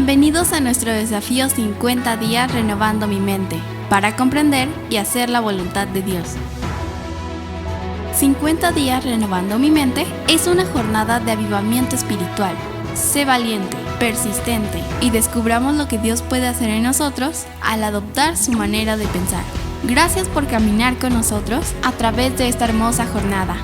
Bienvenidos a nuestro desafío 50 días renovando mi mente, para comprender y hacer la voluntad de Dios. 50 días renovando mi mente es una jornada de avivamiento espiritual. Sé valiente, persistente y descubramos lo que Dios puede hacer en nosotros al adoptar su manera de pensar. Gracias por caminar con nosotros a través de esta hermosa jornada.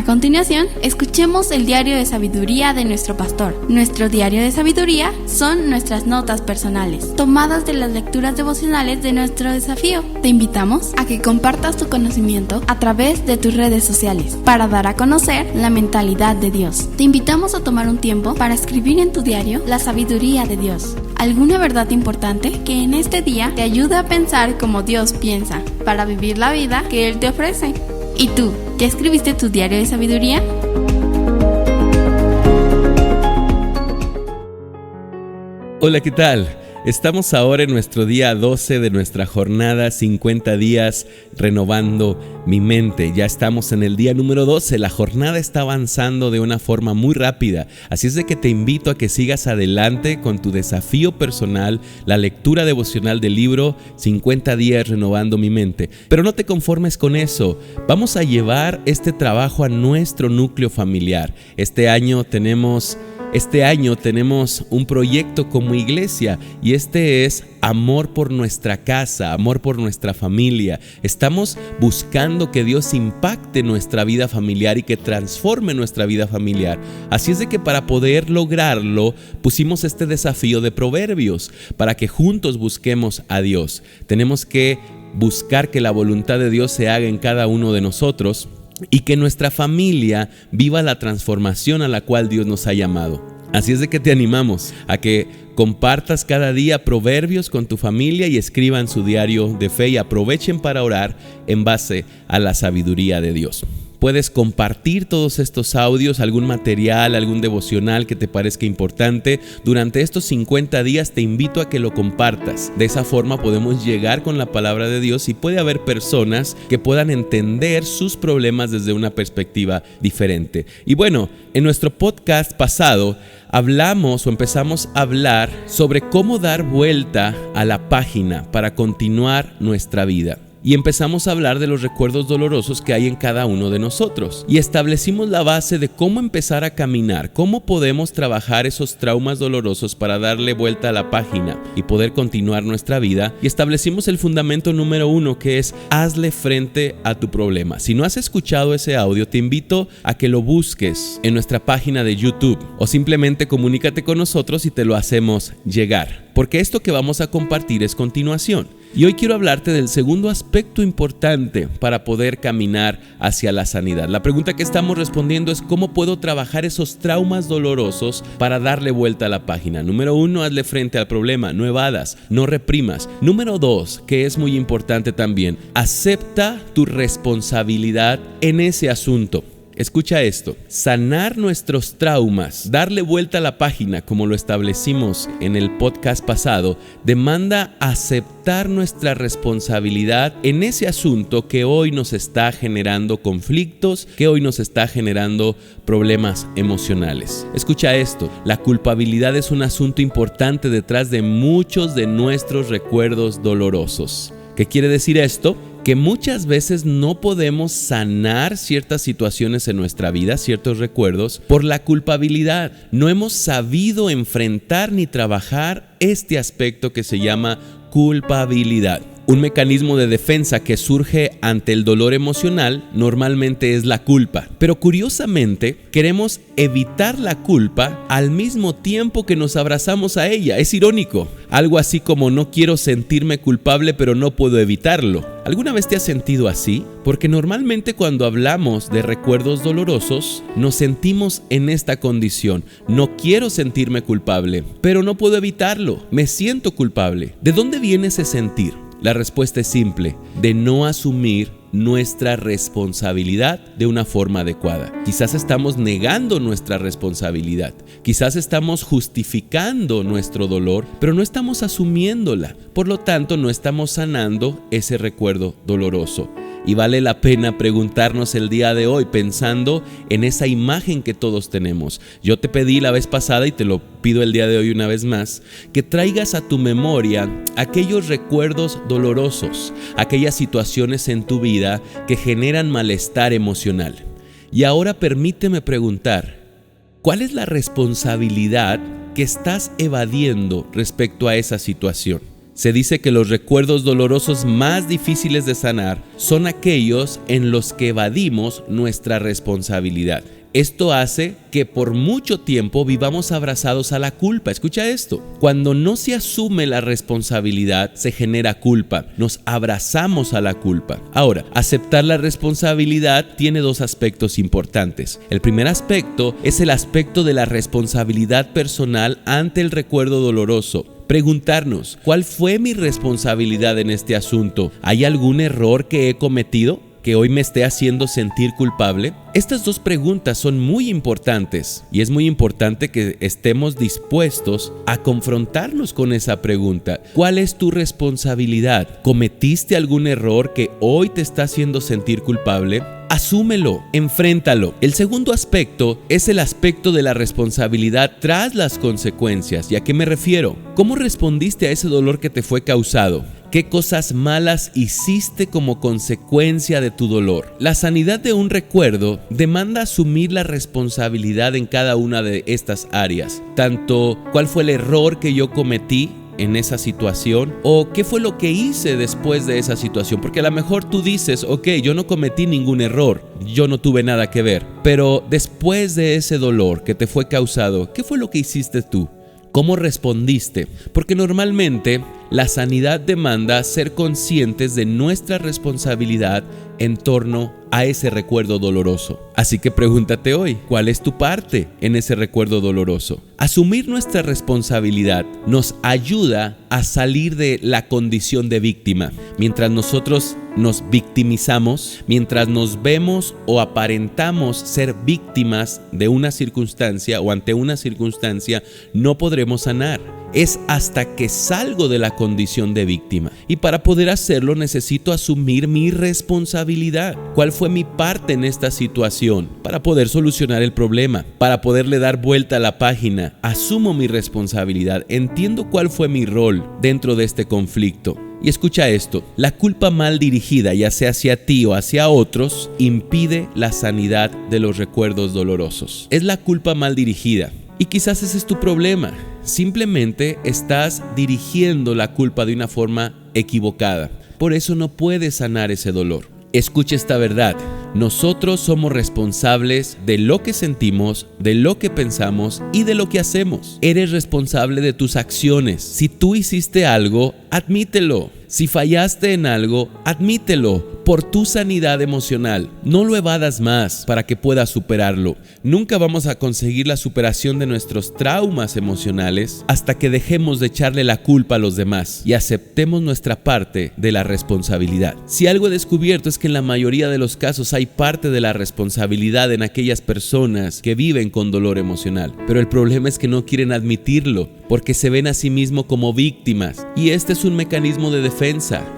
A continuación, escuchemos el diario de sabiduría de nuestro pastor. Nuestro diario de sabiduría son nuestras notas personales, tomadas de las lecturas devocionales de nuestro desafío. Te invitamos a que compartas tu conocimiento a través de tus redes sociales para dar a conocer la mentalidad de Dios. Te invitamos a tomar un tiempo para escribir en tu diario la sabiduría de Dios. Alguna verdad importante que en este día te ayude a pensar como Dios piensa, para vivir la vida que Él te ofrece. ¿Y tú? ¿Ya escribiste tu diario de sabiduría? Hola, ¿qué tal? Estamos ahora en nuestro día 12 de nuestra jornada 50 días renovando mi mente. Ya estamos en el día número 12. La jornada está avanzando de una forma muy rápida. Así es de que te invito a que sigas adelante con tu desafío personal, la lectura devocional del libro 50 días renovando mi mente. Pero no te conformes con eso. Vamos a llevar este trabajo a nuestro núcleo familiar. Este año tenemos un proyecto como iglesia y este es amor por nuestra casa, amor por nuestra familia. Estamos buscando que Dios impacte nuestra vida familiar y que transforme nuestra vida familiar. Así es de que para poder lograrlo pusimos este desafío de Proverbios para que juntos busquemos a Dios. Tenemos que buscar que la voluntad de Dios se haga en cada uno de nosotros y que nuestra familia viva la transformación a la cual Dios nos ha llamado. Así es de que te animamos a que compartas cada día proverbios con tu familia y escriban su diario de fe y aprovechen para orar en base a la sabiduría de Dios. Puedes compartir todos estos audios, algún material, algún devocional que te parezca importante. Durante estos 50 días te invito a que lo compartas. De esa forma podemos llegar con la palabra de Dios y puede haber personas que puedan entender sus problemas desde una perspectiva diferente. Y bueno, en nuestro podcast pasado empezamos a hablar sobre cómo dar vuelta a la página para continuar nuestra vida. Y empezamos a hablar de los recuerdos dolorosos que hay en cada uno de nosotros. Y establecimos la base de cómo empezar a caminar, cómo podemos trabajar esos traumas dolorosos para darle vuelta a la página y poder continuar nuestra vida. Y establecimos el fundamento número 1, que es hazle frente a tu problema. Si no has escuchado ese audio, te invito a que lo busques en nuestra página de YouTube o simplemente comunícate con nosotros y te lo hacemos llegar. Porque esto que vamos a compartir es continuación. Y hoy quiero hablarte del segundo aspecto importante para poder caminar hacia la sanidad. La pregunta que estamos respondiendo es ¿cómo puedo trabajar esos traumas dolorosos para darle vuelta a la página? Número 1, hazle frente al problema, no evadas, no reprimas. Número 2, que es muy importante también, acepta tu responsabilidad en ese asunto. Escucha esto, sanar nuestros traumas, darle vuelta a la página como lo establecimos en el podcast pasado, demanda aceptar nuestra responsabilidad en ese asunto que hoy nos está generando conflictos, que hoy nos está generando problemas emocionales. Escucha esto, la culpabilidad es un asunto importante detrás de muchos de nuestros recuerdos dolorosos. ¿Qué quiere decir esto? Que muchas veces no podemos sanar ciertas situaciones en nuestra vida, ciertos recuerdos, por la culpabilidad. No hemos sabido enfrentar ni trabajar este aspecto que se llama culpabilidad. Un mecanismo de defensa que surge ante el dolor emocional normalmente es la culpa. Pero curiosamente, queremos evitar la culpa al mismo tiempo que nos abrazamos a ella. Es irónico. Algo así como no quiero sentirme culpable, pero no puedo evitarlo. ¿Alguna vez te has sentido así? Porque normalmente cuando hablamos de recuerdos dolorosos, nos sentimos en esta condición. No quiero sentirme culpable, pero no puedo evitarlo. Me siento culpable. ¿De dónde viene ese sentir? La respuesta es simple, de no asumir nuestra responsabilidad de una forma adecuada. Quizás estamos negando nuestra responsabilidad, quizás estamos justificando nuestro dolor, pero no estamos asumiéndola. Por lo tanto, no estamos sanando ese recuerdo doloroso. Y vale la pena preguntarnos el día de hoy pensando en esa imagen que todos tenemos. Yo te pedí la vez pasada y te lo pido el día de hoy una vez más, que traigas a tu memoria aquellos recuerdos dolorosos, aquellas situaciones en tu vida que generan malestar emocional. Y ahora permíteme preguntar, ¿cuál es la responsabilidad que estás evadiendo respecto a esa situación? Se dice que los recuerdos dolorosos más difíciles de sanar son aquellos en los que evadimos nuestra responsabilidad. Esto hace que por mucho tiempo vivamos abrazados a la culpa. Escucha esto. Cuando no se asume la responsabilidad, se genera culpa. Nos abrazamos a la culpa. Ahora, aceptar la responsabilidad tiene dos aspectos importantes. El primer aspecto es el aspecto de la responsabilidad personal ante el recuerdo doloroso. Preguntarnos, ¿cuál fue mi responsabilidad en este asunto? ¿Hay algún error que he cometido que hoy me esté haciendo sentir culpable? Estas dos preguntas son muy importantes y es muy importante que estemos dispuestos a confrontarnos con esa pregunta. ¿Cuál es tu responsabilidad? ¿Cometiste algún error que hoy te está haciendo sentir culpable? Asúmelo, enfréntalo. El segundo aspecto es el aspecto de la responsabilidad tras las consecuencias. ¿Y a qué me refiero? ¿Cómo respondiste a ese dolor que te fue causado? ¿Qué cosas malas hiciste como consecuencia de tu dolor? La sanidad de un recuerdo demanda asumir la responsabilidad en cada una de estas áreas. Tanto cuál fue el error que yo cometí en esa situación o qué fue lo que hice después de esa situación, porque a lo mejor tú dices, ok, yo no cometí ningún error, yo no tuve nada que ver, pero después de ese dolor que te fue causado, ¿qué fue lo que hiciste tú? ¿Cómo respondiste? Porque normalmente la sanidad demanda ser conscientes de nuestra responsabilidad en torno a ese recuerdo doloroso. Así que pregúntate hoy, ¿cuál es tu parte en ese recuerdo doloroso? Asumir nuestra responsabilidad nos ayuda a salir de la condición de víctima. Mientras nosotros nos victimizamos, mientras nos vemos o aparentamos ser víctimas de una circunstancia o ante una circunstancia, no podremos sanar. Es hasta que salgo de la condición de víctima. Y para poder hacerlo necesito asumir mi responsabilidad. ¿Cuál fue mi parte en esta situación? Para poder solucionar el problema, para poderle dar vuelta a la página. Asumo mi responsabilidad. Entiendo cuál fue mi rol dentro de este conflicto. Y escucha esto, la culpa mal dirigida, ya sea hacia ti o hacia otros, impide la sanidad de los recuerdos dolorosos. Es la culpa mal dirigida. Y quizás ese es tu problema. Simplemente estás dirigiendo la culpa de una forma equivocada. Por eso no puedes sanar ese dolor. Escucha esta verdad. Nosotros somos responsables de lo que sentimos, de lo que pensamos y de lo que hacemos. Eres responsable de tus acciones. Si tú hiciste algo, admítelo. Si fallaste en algo, admítelo por tu sanidad emocional. No lo evadas más para que puedas superarlo. Nunca vamos a conseguir la superación de nuestros traumas emocionales hasta que dejemos de echarle la culpa a los demás y aceptemos nuestra parte de la responsabilidad. Si algo he descubierto es que en la mayoría de los casos hay parte de la responsabilidad en aquellas personas que viven con dolor emocional. Pero el problema es que no quieren admitirlo porque se ven a sí mismos como víctimas. Y este es un mecanismo de defensa.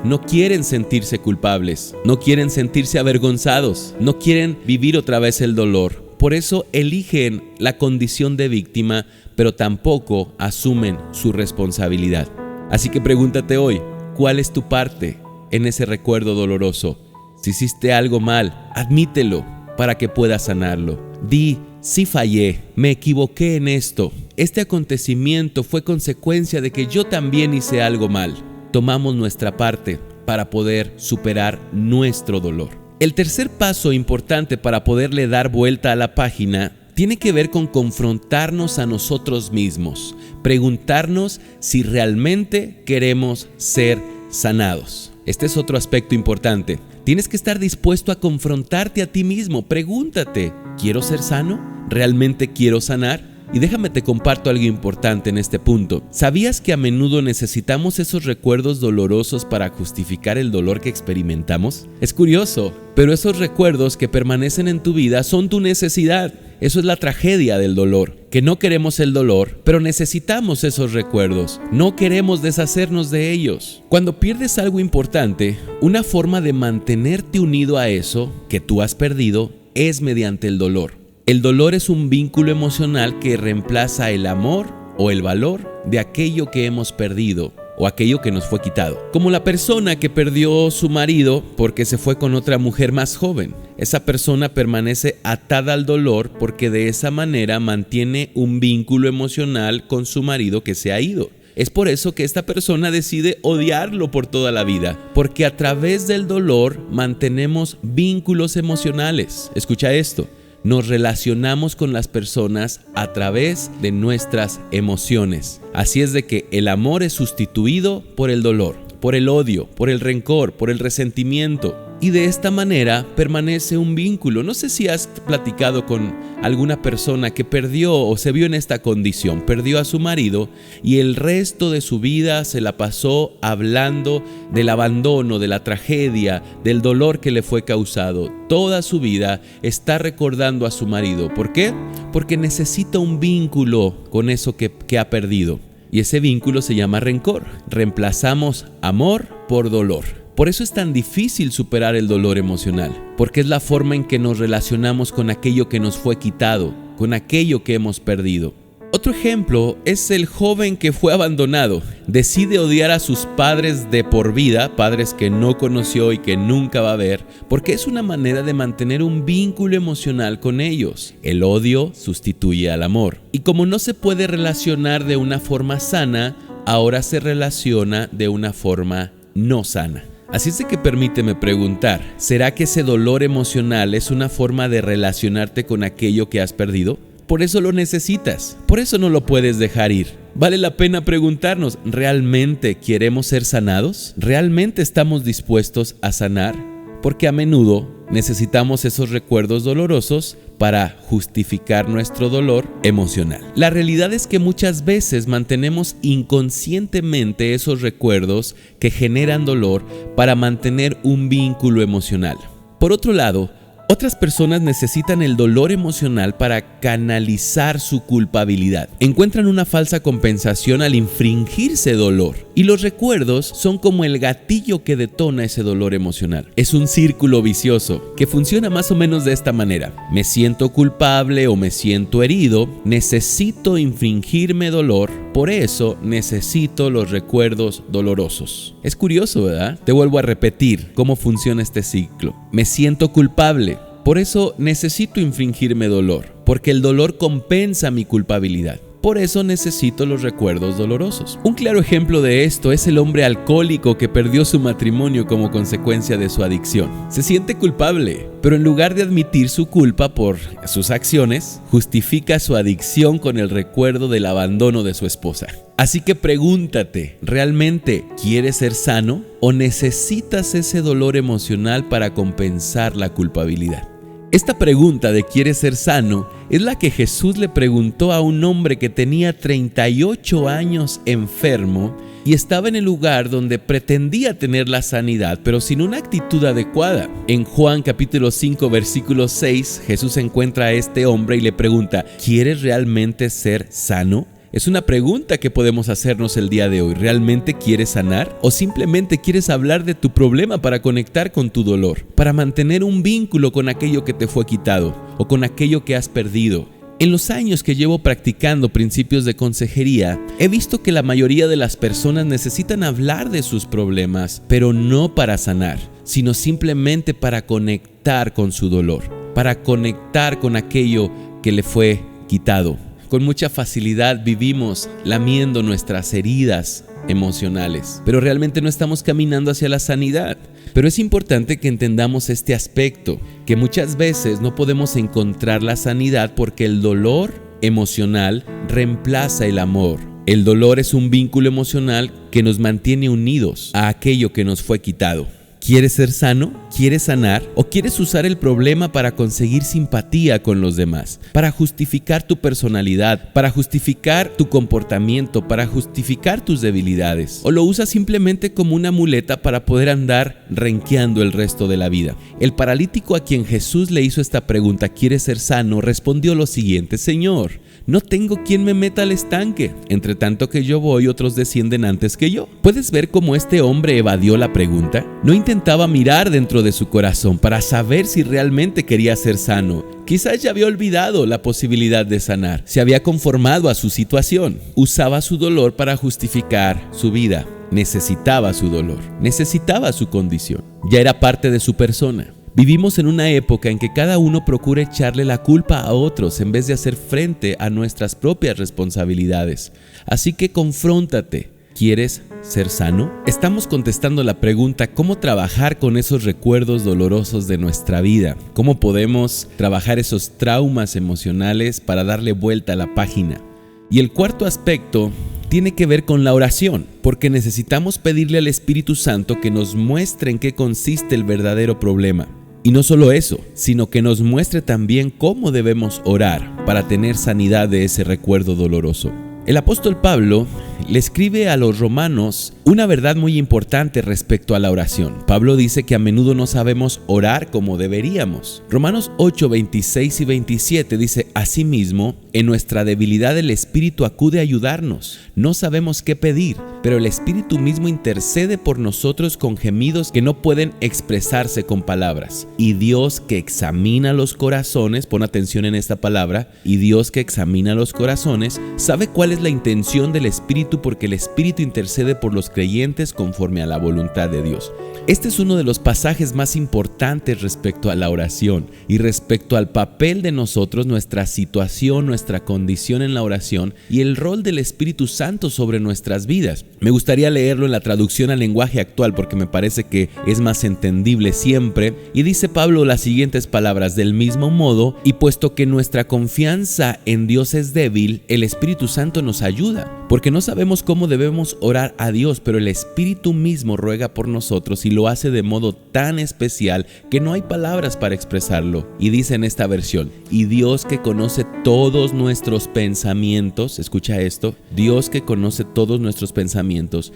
No quieren sentirse culpables, no quieren sentirse avergonzados, no quieren vivir otra vez el dolor. Por eso eligen la condición de víctima, pero tampoco asumen su responsabilidad. Así que pregúntate hoy, ¿cuál es tu parte en ese recuerdo doloroso? Si hiciste algo mal, admítelo para que puedas sanarlo. Di, sí fallé, me equivoqué en esto. Este acontecimiento fue consecuencia de que yo también hice algo mal. Tomamos nuestra parte para poder superar nuestro dolor. El tercer paso importante para poderle dar vuelta a la página tiene que ver con confrontarnos a nosotros mismos, preguntarnos si realmente queremos ser sanados. Este es otro aspecto importante. Tienes que estar dispuesto a confrontarte a ti mismo. Pregúntate, ¿quiero ser sano? ¿Realmente quiero sanar? Y déjame te comparto algo importante en este punto. ¿Sabías que a menudo necesitamos esos recuerdos dolorosos para justificar el dolor que experimentamos? Es curioso, pero esos recuerdos que permanecen en tu vida son tu necesidad. Eso es la tragedia del dolor, que no queremos el dolor, pero necesitamos esos recuerdos. No queremos deshacernos de ellos. Cuando pierdes algo importante, una forma de mantenerte unido a eso que tú has perdido es mediante el dolor. El dolor es un vínculo emocional que reemplaza el amor o el valor de aquello que hemos perdido o aquello que nos fue quitado. Como la persona que perdió su marido porque se fue con otra mujer más joven. Esa persona permanece atada al dolor porque de esa manera mantiene un vínculo emocional con su marido que se ha ido. Es por eso que esta persona decide odiarlo por toda la vida, porque a través del dolor mantenemos vínculos emocionales. Escucha esto. Nos relacionamos con las personas a través de nuestras emociones. Así es de que el amor es sustituido por el dolor, por el odio, por el rencor, por el resentimiento. Y de esta manera permanece un vínculo. No sé si has platicado con alguna persona que perdió o se vio en esta condición. Perdió a su marido y el resto de su vida se la pasó hablando del abandono, de la tragedia, del dolor que le fue causado. Toda su vida está recordando a su marido. ¿Por qué? Porque necesita un vínculo con eso que ha perdido. Y ese vínculo se llama rencor. Reemplazamos amor por dolor. Por eso es tan difícil superar el dolor emocional, porque es la forma en que nos relacionamos con aquello que nos fue quitado, con aquello que hemos perdido. Otro ejemplo es el joven que fue abandonado. Decide odiar a sus padres de por vida, padres que no conoció y que nunca va a ver, porque es una manera de mantener un vínculo emocional con ellos. El odio sustituye al amor. Y como no se puede relacionar de una forma sana, ahora se relaciona de una forma no sana. Así es de que permíteme preguntar, ¿será que ese dolor emocional es una forma de relacionarte con aquello que has perdido? Por eso lo necesitas, por eso no lo puedes dejar ir. Vale la pena preguntarnos, ¿realmente queremos ser sanados? ¿Realmente estamos dispuestos a sanar? Porque a menudo necesitamos esos recuerdos dolorosos para justificar nuestro dolor emocional. La realidad es que muchas veces mantenemos inconscientemente esos recuerdos que generan dolor para mantener un vínculo emocional. Por otro lado, otras personas necesitan el dolor emocional para canalizar su culpabilidad. Encuentran una falsa compensación al infringirse dolor. Y los recuerdos son como el gatillo que detona ese dolor emocional. Es un círculo vicioso que funciona más o menos de esta manera. Me siento culpable o me siento herido, necesito infringirme dolor, por eso necesito los recuerdos dolorosos. Es curioso, ¿verdad? Te vuelvo a repetir cómo funciona este ciclo. Me siento culpable, por eso necesito infringirme dolor, porque el dolor compensa mi culpabilidad. Por eso necesito los recuerdos dolorosos. Un claro ejemplo de esto es el hombre alcohólico que perdió su matrimonio como consecuencia de su adicción. Se siente culpable, pero en lugar de admitir su culpa por sus acciones, justifica su adicción con el recuerdo del abandono de su esposa. Así que pregúntate, ¿realmente quieres ser sano o necesitas ese dolor emocional para compensar la culpabilidad? Esta pregunta de ¿quieres ser sano? Es la que Jesús le preguntó a un hombre que tenía 38 años enfermo y estaba en el lugar donde pretendía tener la sanidad, pero sin una actitud adecuada. En Juan capítulo 5 versículo 6, Jesús encuentra a este hombre y le pregunta, ¿quieres realmente ser sano? Es una pregunta que podemos hacernos el día de hoy. ¿Realmente quieres sanar? ¿O simplemente quieres hablar de tu problema para conectar con tu dolor? Para mantener un vínculo con aquello que te fue quitado o con aquello que has perdido. En los años que llevo practicando principios de consejería, he visto que la mayoría de las personas necesitan hablar de sus problemas, pero no para sanar, sino simplemente para conectar con su dolor, para conectar con aquello que le fue quitado. Con mucha facilidad vivimos lamiendo nuestras heridas emocionales, pero realmente no estamos caminando hacia la sanidad. Pero es importante que entendamos este aspecto, que muchas veces no podemos encontrar la sanidad porque el dolor emocional reemplaza el amor. El dolor es un vínculo emocional que nos mantiene unidos a aquello que nos fue quitado. ¿Quieres ser sano? ¿Quieres sanar? ¿O quieres usar el problema para conseguir simpatía con los demás? Para justificar tu personalidad, para justificar tu comportamiento, para justificar tus debilidades. ¿O lo usas simplemente como una muleta para poder andar renqueando el resto de la vida? El paralítico a quien Jesús le hizo esta pregunta, ¿quieres ser sano?, respondió lo siguiente: Señor, no tengo quien me meta al estanque. Entre tanto que yo voy, otros descienden antes que yo. ¿Puedes ver cómo este hombre evadió la pregunta? No intentaba mirar dentro de su corazón para saber si realmente quería ser sano. Quizás ya había olvidado la posibilidad de sanar. Se había conformado a su situación. Usaba su dolor para justificar su vida. Necesitaba su dolor. Necesitaba su condición. Ya era parte de su persona. Vivimos en una época en que cada uno procura echarle la culpa a otros en vez de hacer frente a nuestras propias responsabilidades. Así que confróntate. ¿Quieres ser sano? Estamos contestando la pregunta: ¿cómo trabajar con esos recuerdos dolorosos de nuestra vida? ¿Cómo podemos trabajar esos traumas emocionales para darle vuelta a la página? Y el cuarto aspecto tiene que ver con la oración, porque necesitamos pedirle al Espíritu Santo que nos muestre en qué consiste el verdadero problema. Y no solo eso, sino que nos muestre también cómo debemos orar para tener sanidad de ese recuerdo doloroso. El apóstol Pablo le escribe a los romanos una verdad muy importante respecto a la oración. Pablo dice que a menudo no sabemos orar como deberíamos. Romanos 8, 26 y 27 dice: asimismo, en nuestra debilidad el Espíritu acude a ayudarnos. No sabemos qué pedir, pero el Espíritu mismo intercede por nosotros con gemidos que no pueden expresarse con palabras. Y Dios que examina los corazones, pon atención en esta palabra, y Dios que examina los corazones, sabe cuál es la intención del Espíritu, porque el Espíritu intercede por los creyentes conforme a la voluntad de Dios. Este es uno de los pasajes más importantes respecto a la oración y respecto al papel de nosotros, nuestra situación, nuestra condición en la oración y el rol del Espíritu Santo sobre nuestras vidas. Me gustaría leerlo en la traducción al lenguaje actual porque me parece que es más entendible siempre. Y dice Pablo las siguientes palabras: del mismo modo, y puesto que nuestra confianza en Dios es débil, el Espíritu Santo nos ayuda, porque no sabemos cómo debemos orar a Dios, pero el Espíritu mismo ruega por nosotros y lo hace de modo tan especial que no hay palabras para expresarlo. Y dice en esta versión: y Dios que conoce todos nuestros pensamientos, escucha esto, Dios que conoce todos nuestros pensamientos,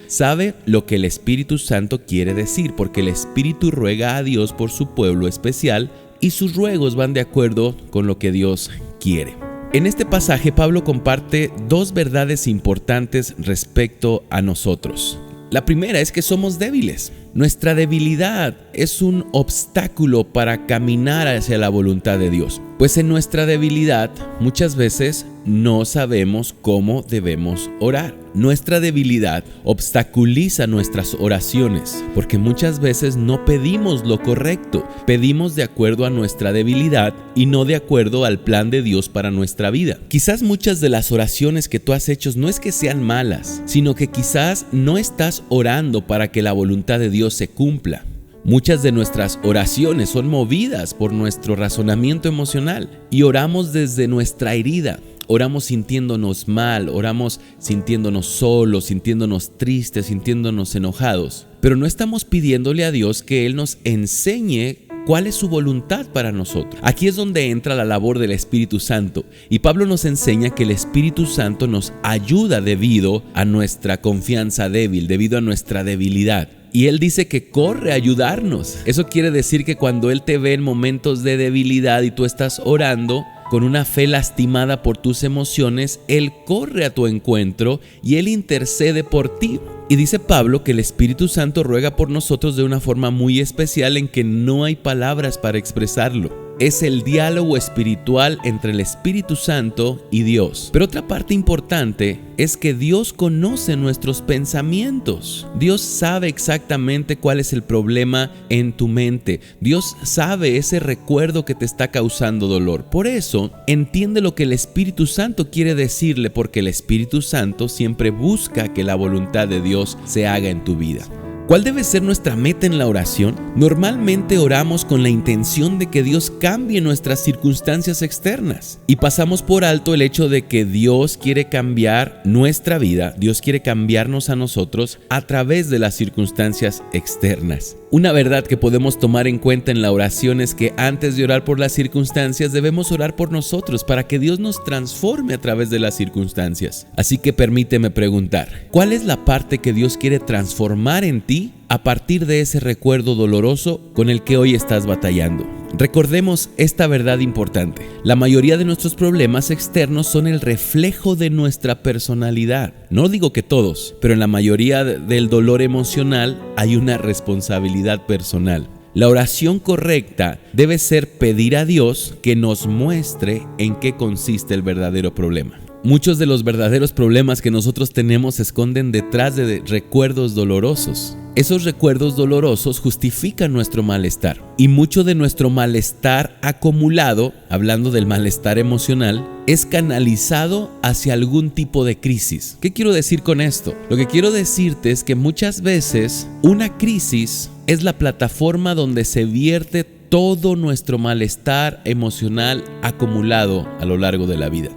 sabe lo que el Espíritu Santo quiere decir, porque el Espíritu ruega a Dios por su pueblo especial y sus ruegos van de acuerdo con lo que Dios quiere. En este pasaje Pablo comparte dos verdades importantes respecto a nosotros. La primera es que somos débiles. Nuestra debilidad es un obstáculo para caminar hacia la voluntad de Dios. Pues en nuestra debilidad muchas veces no sabemos cómo debemos orar. Nuestra debilidad obstaculiza nuestras oraciones porque muchas veces no pedimos lo correcto. Pedimos de acuerdo a nuestra debilidad y no de acuerdo al plan de Dios para nuestra vida. Quizás muchas de las oraciones que tú has hecho no es que sean malas, sino que quizás no estás orando para que la voluntad de Dios se cumpla. Muchas de nuestras oraciones son movidas por nuestro razonamiento emocional y oramos desde nuestra herida. Oramos sintiéndonos mal, oramos sintiéndonos solos, sintiéndonos tristes, sintiéndonos enojados. Pero no estamos pidiéndole a Dios que Él nos enseñe cuál es su voluntad para nosotros. Aquí es donde entra la labor del Espíritu Santo. Y Pablo nos enseña que el Espíritu Santo nos ayuda debido a nuestra confianza débil, debido a nuestra debilidad. Y Él dice que corre a ayudarnos. Eso quiere decir que cuando Él te ve en momentos de debilidad y tú estás orando con una fe lastimada por tus emociones, Él corre a tu encuentro y Él intercede por ti. Y dice Pablo que el Espíritu Santo ruega por nosotros de una forma muy especial en que no hay palabras para expresarlo. Es el diálogo espiritual entre el Espíritu Santo y Dios. Pero otra parte importante es que Dios conoce nuestros pensamientos. Dios sabe exactamente cuál es el problema en tu mente. Dios sabe ese recuerdo que te está causando dolor. Por eso, entiende lo que el Espíritu Santo quiere decirle, porque el Espíritu Santo siempre busca que la voluntad de Dios se haga en tu vida. ¿Cuál debe ser nuestra meta en la oración? Normalmente oramos con la intención de que Dios cambie nuestras circunstancias externas y pasamos por alto el hecho de que Dios quiere cambiar nuestra vida, Dios quiere cambiarnos a nosotros a través de las circunstancias externas. Una verdad que podemos tomar en cuenta en la oración es que antes de orar por las circunstancias debemos orar por nosotros para que Dios nos transforme a través de las circunstancias. Así que permíteme preguntar, ¿cuál es la parte que Dios quiere transformar en ti a partir de ese recuerdo doloroso con el que hoy estás batallando? Recordemos esta verdad importante. La mayoría de nuestros problemas externos son el reflejo de nuestra personalidad. No digo que todos, pero en la mayoría del dolor emocional hay una responsabilidad personal. La oración correcta debe ser pedir a Dios que nos muestre en qué consiste el verdadero problema. Muchos de los verdaderos problemas que nosotros tenemos se esconden detrás de recuerdos dolorosos. Esos recuerdos dolorosos justifican nuestro malestar y mucho de nuestro malestar acumulado, hablando del malestar emocional, es canalizado hacia algún tipo de crisis. ¿Qué quiero decir con esto? Lo que quiero decirte es que muchas veces una crisis es la plataforma donde se vierte todo nuestro malestar emocional acumulado a lo largo de la vida.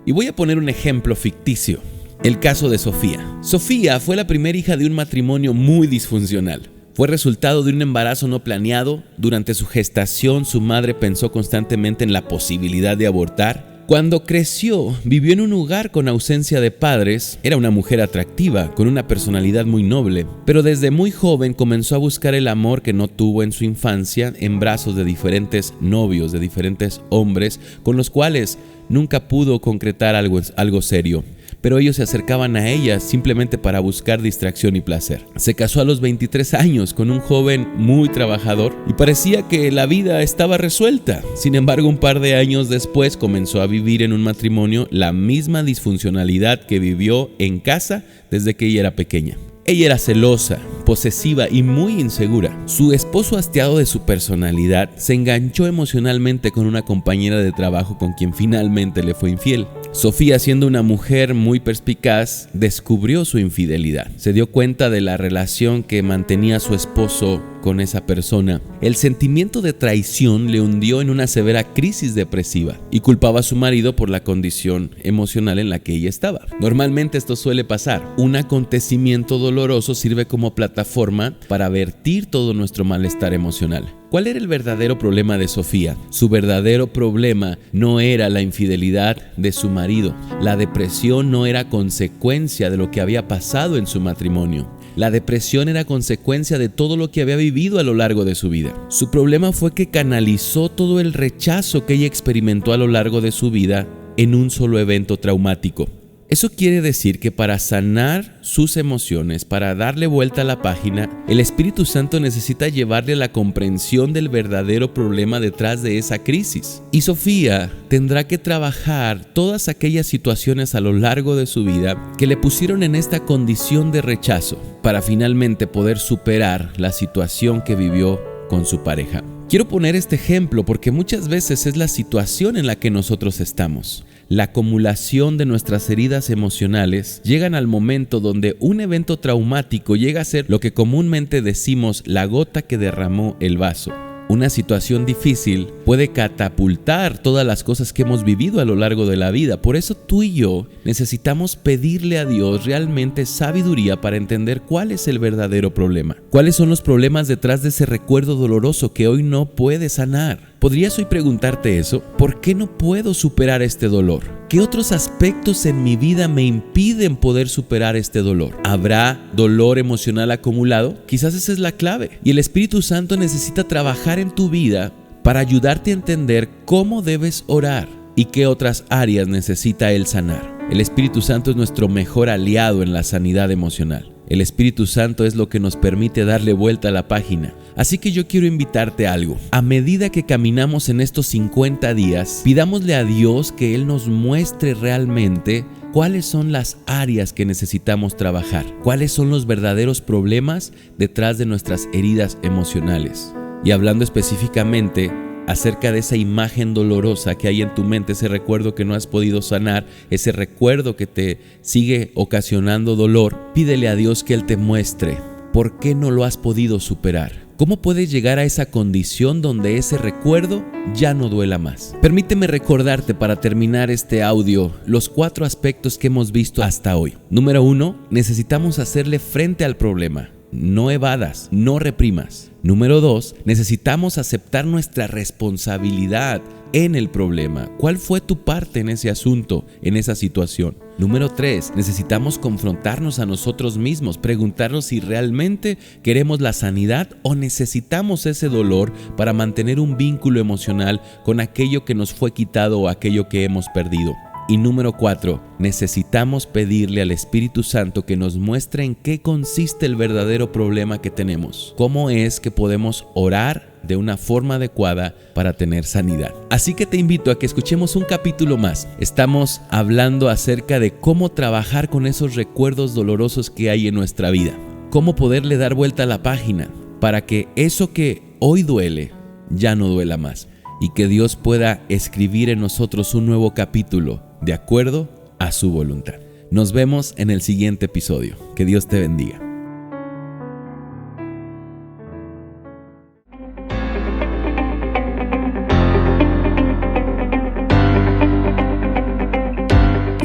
Y voy a poner un ejemplo ficticio, el caso de Sofía. Sofía fue la primera hija de un matrimonio muy disfuncional. Fue resultado de un embarazo no planeado. Durante su gestación, su madre pensó constantemente en la posibilidad de abortar. Cuando creció, vivió en un hogar con ausencia de padres. Era una mujer atractiva, con una personalidad muy noble, pero desde muy joven comenzó a buscar el amor que no tuvo en su infancia en brazos de diferentes novios, de diferentes hombres, con los cuales nunca pudo concretar algo serio. Pero ellos se acercaban a ella simplemente para buscar distracción y placer. Se casó a los 23 años con un joven muy trabajador y parecía que la vida estaba resuelta. Sin embargo, un par de años después comenzó a vivir en un matrimonio la misma disfuncionalidad que vivió en casa desde que ella era pequeña. Ella era celosa, posesiva y muy insegura. Su esposo, hastiado de su personalidad, se enganchó emocionalmente con una compañera de trabajo con quien finalmente le fue infiel. Sofía, siendo una mujer muy perspicaz, descubrió su infidelidad. Se dio cuenta de la relación que mantenía su esposo con esa persona. El sentimiento de traición le hundió en una severa crisis depresiva y culpaba a su marido por la condición emocional en la que ella estaba. Normalmente esto suele pasar. Un acontecimiento doloroso sirve como plataforma para vertir todo nuestro malestar emocional. ¿Cuál era el verdadero problema de Sofía? Su verdadero problema no era la infidelidad de su marido. La depresión no era consecuencia de lo que había pasado en su matrimonio. La depresión era consecuencia de todo lo que había vivido a lo largo de su vida. Su problema fue que canalizó todo el rechazo que ella experimentó a lo largo de su vida en un solo evento traumático. Eso quiere decir que para sanar sus emociones, para darle vuelta a la página, el Espíritu Santo necesita llevarle a la comprensión del verdadero problema detrás de esa crisis. Y Sofía tendrá que trabajar todas aquellas situaciones a lo largo de su vida que le pusieron en esta condición de rechazo para finalmente poder superar la situación que vivió con su pareja. Quiero poner este ejemplo porque muchas veces es la situación en la que nosotros estamos. La acumulación de nuestras heridas emocionales llegan al momento donde un evento traumático llega a ser lo que comúnmente decimos la gota que derramó el vaso. Una situación difícil puede catapultar todas las cosas que hemos vivido a lo largo de la vida. Por eso tú y yo necesitamos pedirle a Dios realmente sabiduría para entender cuál es el verdadero problema. ¿Cuáles son los problemas detrás de ese recuerdo doloroso que hoy no puedes sanar? ¿Podrías hoy preguntarte eso? ¿Por qué no puedo superar este dolor? ¿Qué otros aspectos en mi vida me impiden poder superar este dolor? ¿Habrá dolor emocional acumulado? Quizás esa es la clave. Y el Espíritu Santo necesita trabajar en tu vida para ayudarte a entender cómo debes orar y qué otras áreas necesita Él sanar. El Espíritu Santo es nuestro mejor aliado en la sanidad emocional. El Espíritu Santo es lo que nos permite darle vuelta a la página. Así que yo quiero invitarte a algo. A medida que caminamos en estos 50 días, pidámosle a Dios que Él nos muestre realmente cuáles son las áreas que necesitamos trabajar, cuáles son los verdaderos problemas detrás de nuestras heridas emocionales. Y hablando específicamente acerca de esa imagen dolorosa que hay en tu mente, ese recuerdo que no has podido sanar, ese recuerdo que te sigue ocasionando dolor, pídele a Dios que Él te muestre ¿Por qué no lo has podido superar? ¿Cómo puedes llegar a esa condición donde ese recuerdo ya no duela más? Permíteme recordarte para terminar este audio los 4 aspectos que hemos visto hasta hoy. Número 1, necesitamos hacerle frente al problema. No evadas, no reprimas. Número 2, necesitamos aceptar nuestra responsabilidad en el problema. ¿Cuál fue tu parte en ese asunto, en esa situación? Número 3, necesitamos confrontarnos a nosotros mismos, preguntarnos si realmente queremos la sanidad o necesitamos ese dolor para mantener un vínculo emocional con aquello que nos fue quitado o aquello que hemos perdido. Y número 4, necesitamos pedirle al Espíritu Santo que nos muestre en qué consiste el verdadero problema que tenemos. Cómo es que podemos orar de una forma adecuada para tener sanidad. Así que te invito a que escuchemos un capítulo más. Estamos hablando acerca de cómo trabajar con esos recuerdos dolorosos que hay en nuestra vida. Cómo poderle dar vuelta a la página para que eso que hoy duele ya no duela más. Y que Dios pueda escribir en nosotros un nuevo capítulo de acuerdo a su voluntad. Nos vemos en el siguiente episodio. Que Dios te bendiga.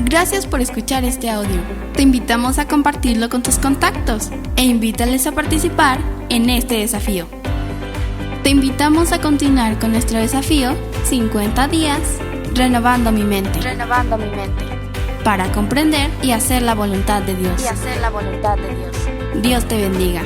Gracias por escuchar este audio. Te invitamos a compartirlo con tus contactos e invítales a participar en este desafío. Te invitamos a continuar con nuestro desafío 50 días renovando mi mente. Para comprender y hacer la voluntad de Dios. Dios te bendiga.